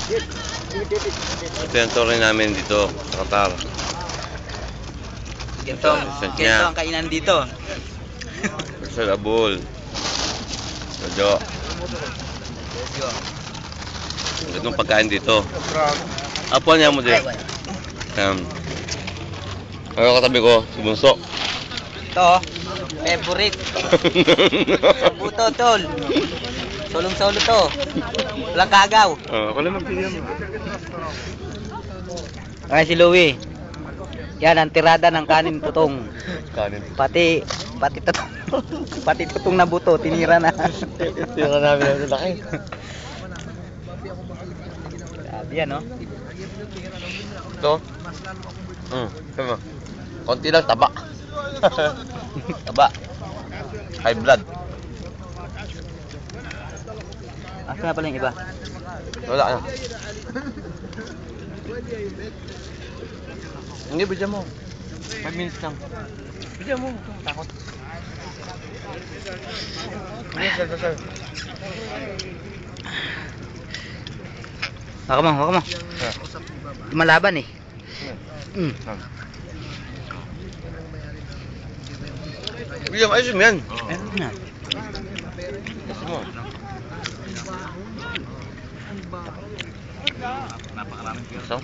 Ito yung tuloy namin dito sa Qatar. Ganito ang kainan dito. Sa Abul. Jojo. Itong pagkain dito. Apo niya mo din. Ano katabi ko? Si Bunso. Ito, favorite. Buto, tol. Solong-solo to. Walang kagaw. Ako lang magbigyan mo. Ay, si Louie. Yan, ang tirada ng kanin tutong. Kanin. Pati tutong. Pati tutong na buto, tinira na. Tira namin ang laki. Grabe yan, no? Ito? Tama. Konti lang, taba. Taba. High blood. Asa na pala yung iba? Wala na. Hindi, bigyan mo. 5 minutes lang. Bigyan mo. Takot. Hindi, sir. Waka mo. Malaban eh. Bigyan mo, ayos mo yan. Ayun na. Ayos mo. Napakaraming pira. So?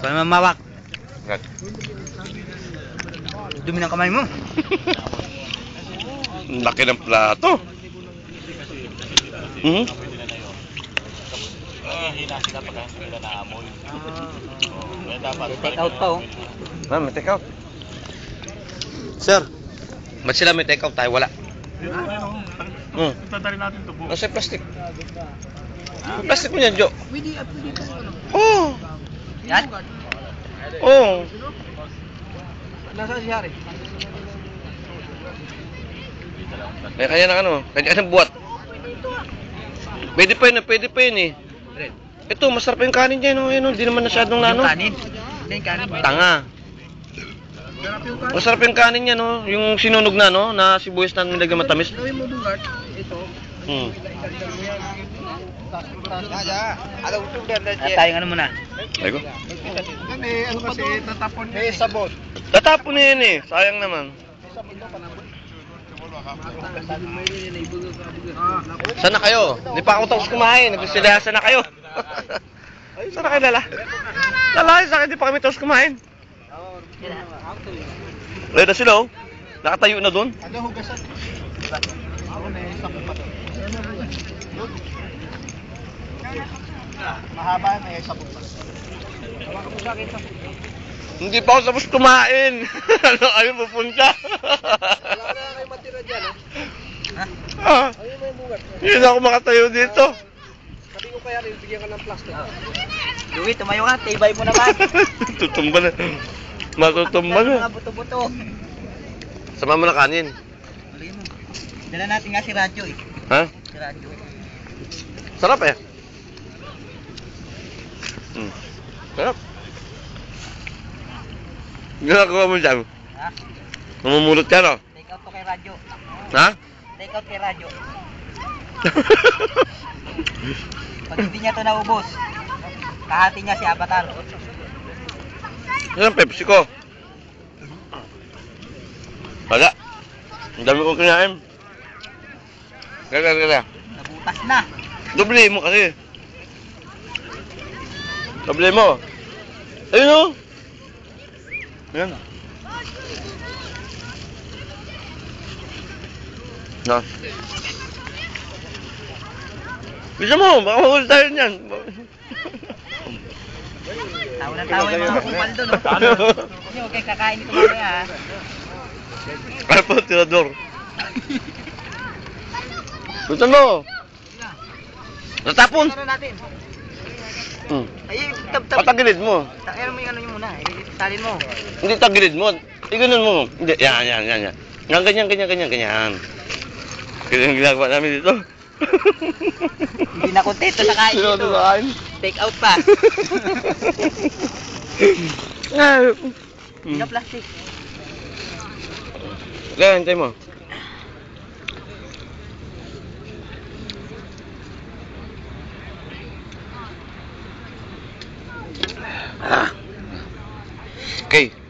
Kaya mamawak. Gat. Dumi ng kamay mo. Laki ng plato. Hina sila pag sila naamoy. Take out pa oh. May take out. Sir, ba't sila may take out? Tayo wala. Tatari natin ito po. Nasa plastic. Plastic mo yan, Jo. Oh. Yan? Oh. Nasaan si Harry? May kanya ng ano, kanya ng buhat. Pwede pa yun eh. Ito, masarap yung kanin niya, no? Yun, hindi naman masyadong Yung ano. kanin? Hindi yung kanin. Tanga. Masarap yung kanin niya, no? Yung sinunog na, no? Na sibuyas na nilagay matamis. Gawin mo bugat, ito. Tayong ano muna. Ay ko. May ano kasi, tatapon may sabon. Tatapon na yun eh. Sayang naman. Sana kayo? Hindi pa ako tapos kumain. Nagsisilahasa na kayo. Sana kayo lala? Lala, sa akin hindi pa kami tapos kumain. Leda sila oh. Nakatayo na doon. Ano hugasan? Ako na yung sabon pa. Mahaba may sabon pa. Hindi pa ako tapos kumain. Ano kayo pupunta? Wala na kayo matira dyan, Ayun mo yung bugat. Hindi ako makatayo dito. Sabi ko kaya rin, bigyan ka ng plastic. Louie, tumayo ka. Tibay mo naman. Tutumba na. Matutumba na. Mga buto-buto. Sama mo na kanin. Dala natin nga si Radyo eh. Ha? Si Radyo. Sarap eh. Sarap. Ginagawa mo dyan. Ha? Mamumulot ka, no? Take out to kay Radyo. Ha? Take out kay Radyo. Pag hindi niya ito naubos, kahati niya si Avatar. Yan ang Pepsi ko. Wala. Ang dami kong kinain. Kaya. Nabutas na. Doble mo kasi. Doble mo. Ayun o. Ayan. Na. Bisa mo, baka mahuli tayo niyan. Tawa ng tawa yung mga kupal doon. Hindi, huwag kayo kakain ito mamaya ha. Ano po, tirador? Gusto mo? Natapon? Ano natin? Ay, Patagilid mo. Takero mo yung ano nyo muna. Salin mo. Hindi tagilid mo. Iganon mo. Hindi, yan. Ganyan. Ganyan yung ginagawa namin dito. Hindi na kontento sa kain Sino dito. sa kain? Take out pa. Hindi na plastic. Kaya, hintay mo. Okay.